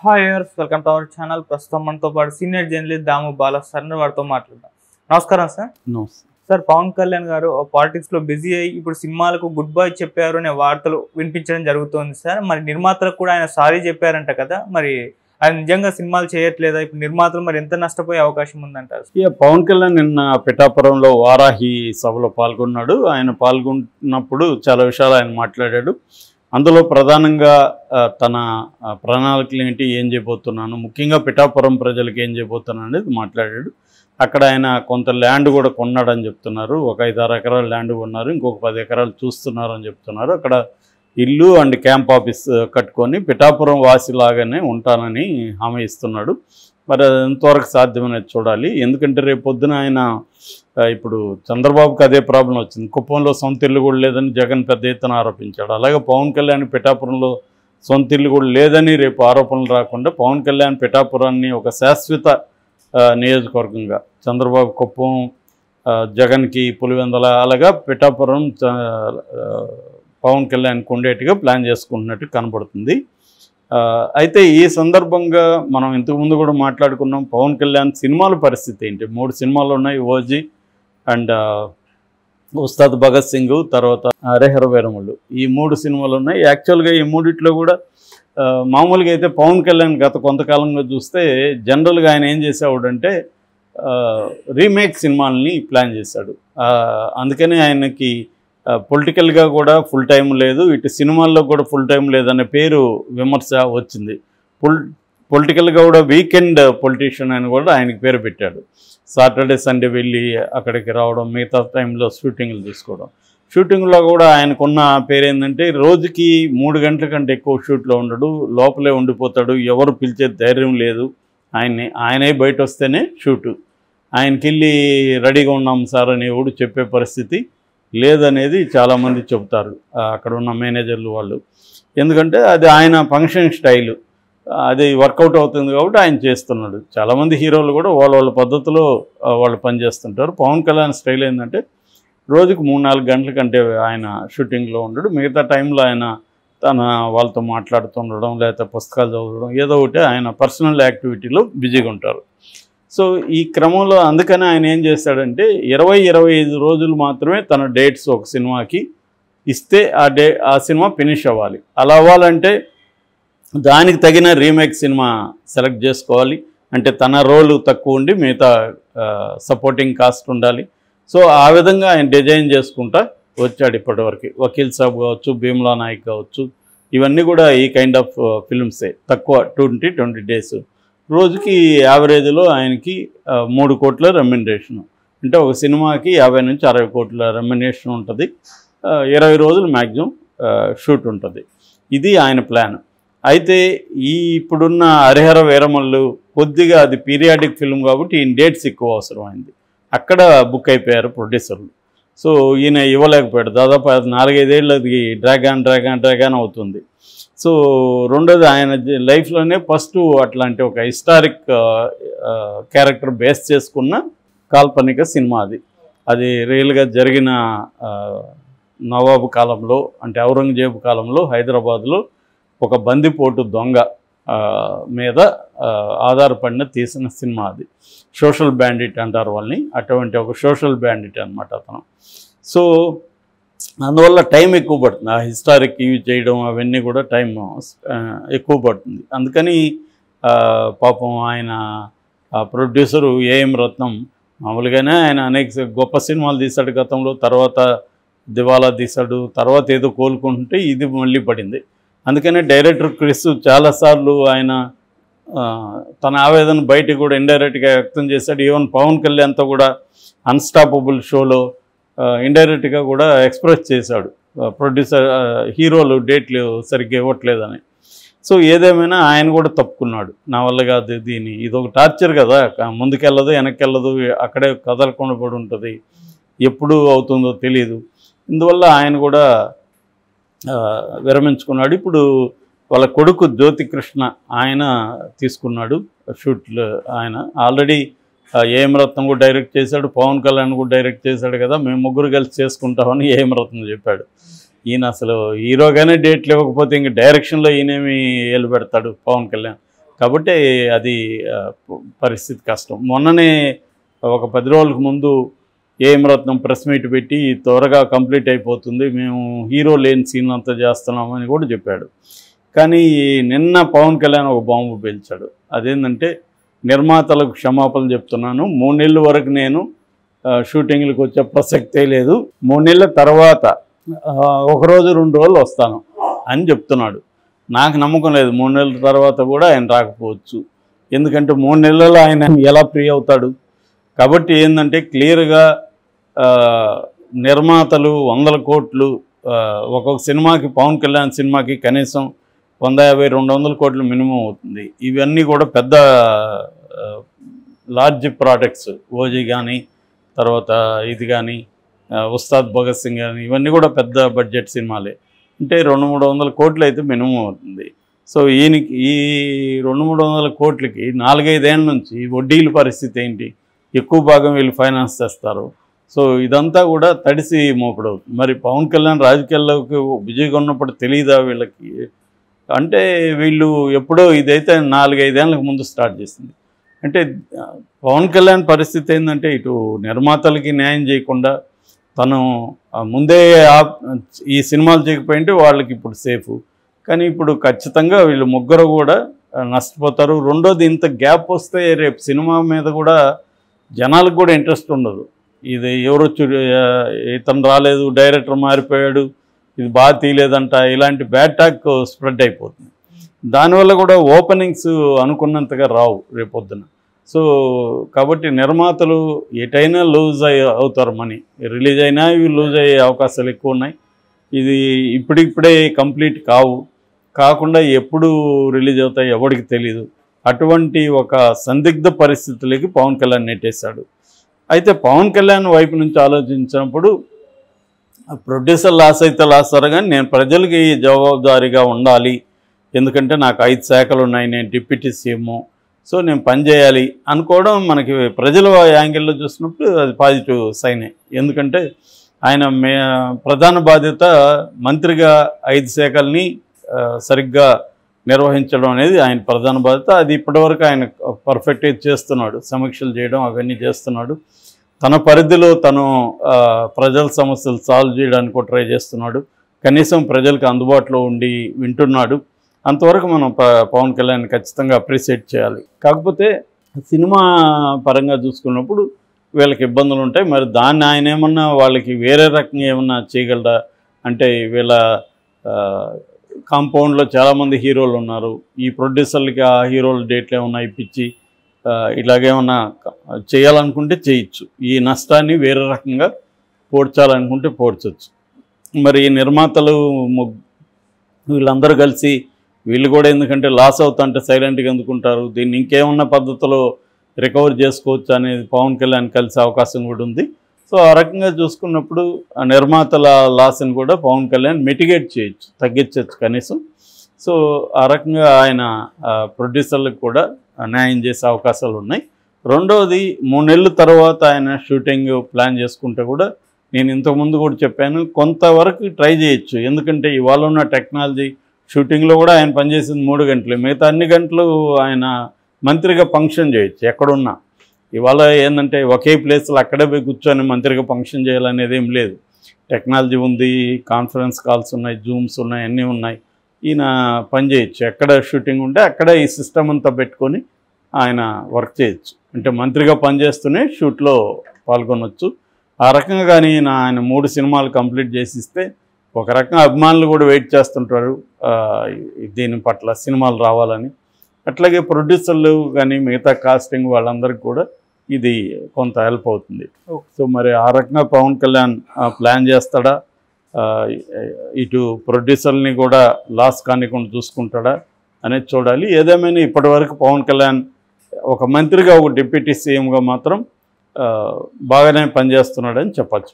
Hi viewers, welcome to our channel. ప్రస్తుతం మనతో పాటు సీనియర్ జర్నలిస్ట్ దాము బాలా సార్ వారితో మాట్లాడదాం. నమస్కారం సార్. సార్, పవన్ కళ్యాణ్ గారు పాలిటిక్స్ లో బిజీ అయ్యి ఇప్పుడు సినిమాలకు గుడ్ బై చెప్పారు అనే వార్తలు వినిపించడం జరుగుతుంది సార్. మరి నిర్మాతలకు కూడా ఆయన సారీ చెప్పారంట కదా, మరి ఆయన నిజంగా సినిమాలు చేయట్లేదా? ఇప్పుడు నిర్మాతలు మరి ఎంత నష్టపోయే అవకాశం ఉందంటారు? పవన్ కళ్యాణ్ నిన్న పిఠాపురంలో వారాహి సభలో పాల్గొన్నాడు. ఆయన పాల్గొన్నప్పుడు చాలా విషయాలు ఆయన మాట్లాడాడు. అందులో ప్రధానంగా తన ప్రణాళికలు ఏంటి, ఏం చేయబోతున్నాను, ముఖ్యంగా పిఠాపురం ప్రజలకు ఏం చేయబోతున్నాను అనేది మాట్లాడాడు. అక్కడ ఆయన కొంత ల్యాండ్ కూడా కొన్నాడని చెప్తున్నారు. ఒక 5-6 ఎకరాల ల్యాండ్ కొన్నారు, ఇంకొక 10 ఎకరాలు చూస్తున్నారు అని చెప్తున్నారు. అక్కడ ఇల్లు అండ్ క్యాంప్ ఆఫీస్ కట్టుకొని పిఠాపురం వాసిలాగానే ఉంటానని హామీ ఇస్తున్నాడు. మరి అది ఎంతవరకు సాధ్యమనేది చూడాలి. ఎందుకంటే రేపు పొద్దున ఆయన ఇప్పుడు చంద్రబాబుకి అదే ప్రాబ్లం వచ్చింది. కుప్పంలో సొంత ఇల్లు కూడా లేదని జగన్ పెద్ద ఎత్తున ఆరోపించాడు. అలాగే పవన్ కళ్యాణ్ పిఠాపురంలో సొంత ఇల్లు కూడా లేదని రేపు ఆరోపణలు రాకుండా పవన్ కళ్యాణ్ పిఠాపురాన్ని ఒక శాశ్వత నియోజకవర్గంగా, చంద్రబాబు కుప్పం, జగన్కి పులివెందల, అలాగా పిఠాపురం పవన్ కళ్యాణ్కి ఉండేట్టుగా ప్లాన్ చేసుకుంటున్నట్టు కనబడుతుంది. అయితే ఈ సందర్భంగా మనం ఇంతకుముందు కూడా మాట్లాడుకున్నాం, పవన్ కళ్యాణ్ సినిమాల పరిస్థితి ఏంటి. 3 సినిమాలు ఉన్నాయి, ఓజీ అండ్ ఉస్తాద్ భగత్ సింగ్, తర్వాత హరిహర వీరమల్లు. ఈ 3 సినిమాలు ఉన్నాయి. యాక్చువల్గా ఈ మూడిట్లో కూడా మామూలుగా అయితే పవన్ కళ్యాణ్ గత కొంతకాలంగా చూస్తే జనరల్గా ఆయన ఏం చేసేవాడంటే రీమేక్ సినిమాలని ప్లాన్ చేశాడు. అందుకని ఆయనకి పొలిటికల్గా కూడా ఫుల్ టైం లేదు, ఇటు సినిమాల్లో కూడా ఫుల్ టైం లేదనే పేరు విమర్శ వచ్చింది. పొలిటికల్గా కూడా వీకెండ్ పొలిటీషియన్ అని కూడా ఆయనకి పేరు పెట్టాడు. సాటర్డే సండే వెళ్ళి అక్కడికి రావడం, మిగతా టైంలో షూటింగ్లు తీసుకోవడం. షూటింగ్లో కూడా ఆయనకున్న పేరు ఏంటంటే రోజుకి 3 గంటల కంటే ఎక్కువ షూట్లో ఉండడు, లోపలే ఉండిపోతాడు, ఎవరు పిలిచే ధైర్యం లేదు ఆయనే బయట వస్తేనే షూటు. ఆయనకి వెళ్ళి రెడీగా ఉన్నాం సార్ అని ఎవడు చెప్పే పరిస్థితి లేదనేది చాలామంది చెబుతారు, అక్కడ ఉన్న మేనేజర్లు వాళ్ళు. ఎందుకంటే అది ఆయన ఫంక్షన్ స్టైలు, అది వర్కౌట్ అవుతుంది కాబట్టి ఆయన చేస్తున్నాడు. చాలామంది హీరోలు కూడా వాళ్ళ పద్ధతిలో వాళ్ళు పనిచేస్తుంటారు. పవన్ కళ్యాణ్ స్టైల్ ఏంటంటే రోజుకు 3-4 గంటల కంటే ఆయన షూటింగ్లో ఉండడు. మిగతా టైంలో ఆయన తన వాళ్ళతో మాట్లాడుతుండడం, లేకపోతే పుస్తకాలు చదవడం, ఏదో ఒకటి ఆయన పర్సనల్ యాక్టివిటీలో బిజీగా ఉంటారు. సో ఈ క్రమంలో అందుకని ఆయన ఏం చేస్తాడంటే 20-25 రోజులు మాత్రమే తన డేట్స్ ఒక సినిమాకి ఇస్తే ఆ సినిమా ఫినిష్ అవ్వాలి. అలా అవ్వాలంటే దానికి తగిన రీమేక్ సినిమా సెలెక్ట్ చేసుకోవాలి. అంటే తన రోలు తక్కువ ఉండి మిగతా సపోర్టింగ్ కాస్ట్ ఉండాలి. సో ఆ విధంగా ఆయన డిజైన్ చేసుకుంటా వచ్చాడు ఇప్పటివరకు. వకీల్ సాబ్ కావచ్చు, భీమ్లా నాయక్ కావచ్చు, ఇవన్నీ కూడా ఈ కైండ్ ఆఫ్ ఫిల్మ్సే. తక్కువ 20 డేస్, రోజుకి యావరేజ్లో ఆయనకి 3 కోట్ల రెమ్యునరేషన్. అంటే ఒక సినిమాకి 50 నుంచి 60 కోట్ల రెమ్యునరేషన్ ఉంటుంది. 20 రోజులు మ్యాక్సిమం షూట్ ఉంటుంది. ఇది ఆయన ప్లాన్. అయితే ఇప్పుడున్న హరిహర వీరమల్లు కొద్దిగా అది పీరియాడిక్ ఫిల్మ్ కాబట్టి ఈయన డేట్స్ ఎక్కువ అవసరమైంది. అక్కడ బుక్ అయిపోయారు ప్రొడ్యూసర్లు. సో ఈయన ఇవ్వలేకపోయాడు. దాదాపు 4-5 ఏళ్ళు అది డ్రాగాన్ అవుతుంది. సో రెండోది ఆయన లైఫ్లోనే ఫస్ట్ అట్లాంటి ఒక హిస్టారిక్ క్యారెక్టర్ బేస్ చేసుకున్న కాల్పనిక సినిమా అది రియల్గా జరిగిన నవాబు కాలంలో, అంటే ఔరంగజేబు కాలంలో హైదరాబాద్లో ఒక బందిపోటు దొంగ మీద ఆధారపడిన తీసిన సినిమా అది. సోషల్ బ్యాండిట్ అంటారు వాళ్ళని, అటువంటి ఒక సోషల్ బ్యాండిట్ అనమాట అతను. సో అందువల్ల టైం ఎక్కువ పడుతుంది. ఆ హిస్టారిక్ ఇవి చేయడం అవన్నీ కూడా టైం ఎక్కువ పడుతుంది. అందుకని పాపం ఆయన ప్రొడ్యూసరు ఏఎం రత్నం మామూలుగానే ఆయన అనేక గొప్ప సినిమాలు తీశాడు గతంలో, తర్వాత దివాలా తీశాడు, తర్వాత ఏదో కోలుకుంటుంటే ఇది మళ్ళీ పడింది. అందుకనే డైరెక్టర్ క్రిస్ చాలాసార్లు ఆయన తన ఆవేదన బయట కూడా ఇండైరెక్ట్గా వ్యక్తం చేశాడు. ఈవెన్ పవన్ కళ్యాణ్తో కూడా అన్స్టాపబుల్ షోలో ఇండైరెక్ట్గా కూడా ఎక్స్ప్రెస్ చేశాడు, ప్రొడ్యూసర్ హీరోలు డేట్లు సరిగ్గా ఇవ్వట్లేదని. సో ఏదేమైనా ఆయన కూడా తప్పుకున్నాడు. నా వల్ల కాదు, ఇది ఒక టార్చర్ కదా, ముందుకెళ్ళదు వెనక్కి వెళ్ళదు, అక్కడే కదలకుండా పడి ఉంటుంది, ఎప్పుడు అవుతుందో తెలియదు. ఇందువల్ల ఆయన కూడా విరమించుకున్నాడు. ఇప్పుడు వాళ్ళ కొడుకు జ్యోతికృష్ణ ఆయన తీసుకున్నాడు షూట్లు. ఆయన ఆల్రెడీ ఏఎం రత్నం కూడా డైరెక్ట్ చేశాడు, పవన్ కళ్యాణ్ కూడా డైరెక్ట్ చేశాడు కదా, మేము 3 కలిసి చేసుకుంటామని ఏఎం రత్నం చెప్పాడు. ఈయన అసలు హీరోగానే డేట్లు ఇవ్వకపోతే ఇంక డైరెక్షన్లో ఈయనేమి ఏలు పెడతాడు పవన్ కళ్యాణ్. కాబట్టి అది పరిస్థితి కష్టం. మొన్ననే ఒక 10 రోజులకు ముందు ఏఎం రత్నం ప్రెస్ మీట్ పెట్టి త్వరగా కంప్లీట్ అయిపోతుంది, మేము హీరో లేని సీన్ అంతా చేస్తున్నామని కూడా చెప్పాడు. కానీ నిన్న పవన్ కళ్యాణ్ ఒక బాంబు పేల్చాడు. అదేంటంటే నిర్మాతలకు క్షమాపణలు చెప్తున్నాను, 3 నెలల వరకు నేను షూటింగ్లకు వచ్చే ప్రసక్తే లేదు, 3 నెలల తర్వాత 1 రోజు 2 రోజులు వస్తాను అని చెప్తున్నాడు. నాకు నమ్మకం లేదు 3 నెలల తర్వాత కూడా ఆయన రాకపోవచ్చు. ఎందుకంటే 3 నెలల్లో ఆయన ఎలా ఫ్రీ అవుతాడు? కాబట్టి ఏంటంటే క్లియర్గా నిర్మాతలు 100 కోట్లు ఒక్కొక్క సినిమాకి, పవన్ కళ్యాణ్ సినిమాకి కనీసం 150-200 కోట్లు మినిమం అవుతుంది. ఇవన్నీ కూడా పెద్ద లార్జ్ ప్రాజెక్ట్స్, ఓజీ కానీ, తర్వాత ఇది కానీ, ఉస్తాద్ భగత్ సింగ్ కానీ, ఇవన్నీ కూడా పెద్ద బడ్జెట్ సినిమాలే. అంటే 200-300 కోట్లు అయితే మినిమం అవుతుంది. సో ఈయనకి ఈ 200-300 కోట్లకి 4-5 ఏళ్ళ నుంచి వడ్డీల పరిస్థితి ఏంటి? ఎక్కువ భాగం వీళ్ళు ఫైనాన్స్ చేస్తారు. సో ఇదంతా కూడా తడిసి మోపడవుతుంది. మరి పవన్ కళ్యాణ్ రాజకీయాల్లోకి బిజీగా ఉన్నప్పుడు తెలియదా వీళ్ళకి? అంటే వీళ్ళు ఎప్పుడో ఇదైతే 4-5 ఏళ్ళకి ముందు స్టార్ట్ చేసింది. అంటే పవన్ కళ్యాణ్ పరిస్థితి ఏంటంటే ఇటు నిర్మాతలకి న్యాయం చేయకుండా తను ముందే ఈ సినిమాలు చేయకపోయింటే వాళ్ళకి ఇప్పుడు సేఫ్. కానీ ఇప్పుడు ఖచ్చితంగా వీళ్ళు ముగ్గురు కూడా నష్టపోతారు. రెండోది, ఇంత గ్యాప్ వస్తే రేపు సినిమా మీద కూడా జనాలకు కూడా ఇంట్రెస్ట్ ఉండదు. ఇది ఎవరు ఇతను రాలేదు, డైరెక్టర్ మారిపోయాడు, ఇది బాగా తీయలేదంట, ఇలాంటి బ్యాడ్ టాక్ స్ప్రెడ్ అయిపోతుంది. దానివల్ల కూడా ఓపెనింగ్స్ అనుకున్నంతగా రావు రేపొద్దున. సో కాబట్టి నిర్మాతలు ఎటైనా లూజ్ అవుతారు, మనీ రిలీజ్ అయినా ఇవి లూజ్ అయ్యే అవకాశాలు ఎక్కువ ఉన్నాయి. ఇది ఇప్పుడిప్పుడే కంప్లీట్ కాకుండా ఎప్పుడు రిలీజ్ అవుతాయి ఎవరికి తెలీదు. అటువంటి ఒక సందిగ్ధ పరిస్థితులకి పవన్ కళ్యాణ్ నెట్టేశాడు. అయితే పవన్ కళ్యాణ్ వైపు నుంచి ఆలోచించినప్పుడు ప్రొడ్యూసర్ లాస్ అయితే లాస్ సరే, కానీ నేను ప్రజలకి జవాబుదారీగా ఉండాలి, ఎందుకంటే నాకు 5 శాఖలు ఉన్నాయి, నేను డిప్యూటీ సీఎం, సో నేను పనిచేయాలి అనుకోవడం మనకి ప్రజల యాంగిల్లో చూసినప్పుడు అది పాజిటివ్ సైనే. ఎందుకంటే ఆయన ప్రధాన బాధ్యత మంత్రిగా 5 శాఖల్ని సరిగ్గా నిర్వహించడం అనేది ఆయన ప్రధాన బాధ్యత. అది ఇప్పటివరకు ఆయన పర్ఫెక్ట్గా చేస్తున్నాడు, సమీక్షలు చేయడం అవన్నీ చేస్తున్నాడు. తన పరిధిలో తను ప్రజల సమస్యలు సాల్వ్ చేయడానికి ట్రై చేస్తున్నాడు. కనీసం ప్రజలకు అందుబాటులో ఉండి వింటున్నాడు. అంతవరకు మనం పవన్ కళ్యాణ్ ఖచ్చితంగా అప్రిషియేట్ చేయాలి. కాకపోతే సినిమా పరంగా చూసుకున్నప్పుడు వీళ్ళకి ఇబ్బందులు ఉంటాయి. మరి దాన్ని ఆయన ఏమన్నా వాళ్ళకి వేరే రకంగా ఏమన్నా చేయగలరా అంటే, వీళ్ళ కాంపౌండ్లో చాలామంది హీరోలు ఉన్నారు, ఈ ప్రొడ్యూసర్లకి ఆ హీరోల డేట్లు ఏమన్నా ఇప్పించి ఇలాగేమన్నా చేయాలనుకుంటే చేయొచ్చు. ఈ నష్టాన్ని వేరే రకంగా పోడ్చాలనుకుంటే పోడ్చవచ్చు. మరి ఈ నిర్మాతలు వీళ్ళందరూ కలిసి వీళ్ళు కూడా ఎందుకంటే లాస్ అవుతుంటే సైలెంట్గా ఎందుకుంటారు, దీన్ని ఇంకేమన్నా పద్ధతిలో రికవర్ చేసుకోవచ్చు అనేది పవన్ కళ్యాణ్ కలిసే అవకాశం కూడా ఉంది. సో ఆ రకంగా చూసుకున్నప్పుడు ఆ నిర్మాతల లాస్ని కూడా పవన్ కళ్యాణ్ మిటిగేట్ చేయొచ్చు, తగ్గించవచ్చు కనీసం. సో ఆ రకంగా ఆయన ప్రొడ్యూసర్లకు కూడా న్యాయం చేసే అవకాశాలు ఉన్నాయి. రెండవది, 3 నెలల తర్వాత ఆయన షూటింగ్ ప్లాన్ చేసుకుంటే కూడా నేను ఇంతకుముందు కూడా చెప్పాను, కొంతవరకు ట్రై చేయొచ్చు. ఎందుకంటే ఇవాళ ఉన్న టెక్నాలజీ, షూటింగ్లో కూడా ఆయన పనిచేసింది 3 గంటలు, మిగతా అన్ని గంటలు ఆయన మంత్రిగా ఫంక్షన్ చేయొచ్చు ఎక్కడున్నా. ఇవాళ ఏంటంటే ఒకే ప్లేస్లో అక్కడే పోయి కూర్చొని మంత్రిగా ఫంక్షన్ చేయాలనేది ఏం లేదు. టెక్నాలజీ ఉంది, కాన్ఫరెన్స్ కాల్స్ ఉన్నాయి, జూమ్స్ ఉన్నాయి, అన్నీ ఉన్నాయి. ఈయన పని చేయొచ్చు, ఎక్కడ షూటింగ్ ఉంటే అక్కడ ఈ సిస్టమ్ అంతా పెట్టుకొని ఆయన వర్క్ చేయొచ్చు. అంటే మంత్రిగా పనిచేస్తూనే షూట్లో పాల్గొనవచ్చు. ఆ రకంగా కానీ ఆయన 3 సినిమాలు కంప్లీట్ చేసిస్తే ఒక రకంగా అభిమానులు కూడా వెయిట్ చేస్తుంటారు దీని పట్ల, సినిమాలు రావాలని. అట్లాగే ప్రొడ్యూసర్లు కానీ మిగతా కాస్టింగ్ వాళ్ళందరికీ కూడా ఇది కొంత హెల్ప్ అవుతుంది. సో మరి ఆ రకంగా పవన్ కళ్యాణ్ ప్లాన్ చేస్తాడా, ఇటు ప్రొడ్యూసర్ని కూడా లాస్ కానికుండా చూసుకుంటాడా అనేది చూడాలి. ఏదేమైనా ఇప్పటివరకు పవన్ కళ్యాణ్ ఒక మంత్రిగా, ఒక డిప్యూటీ సీఎంగా మాత్రం బాగానే పనిచేస్తున్నాడని చెప్పచ్చు.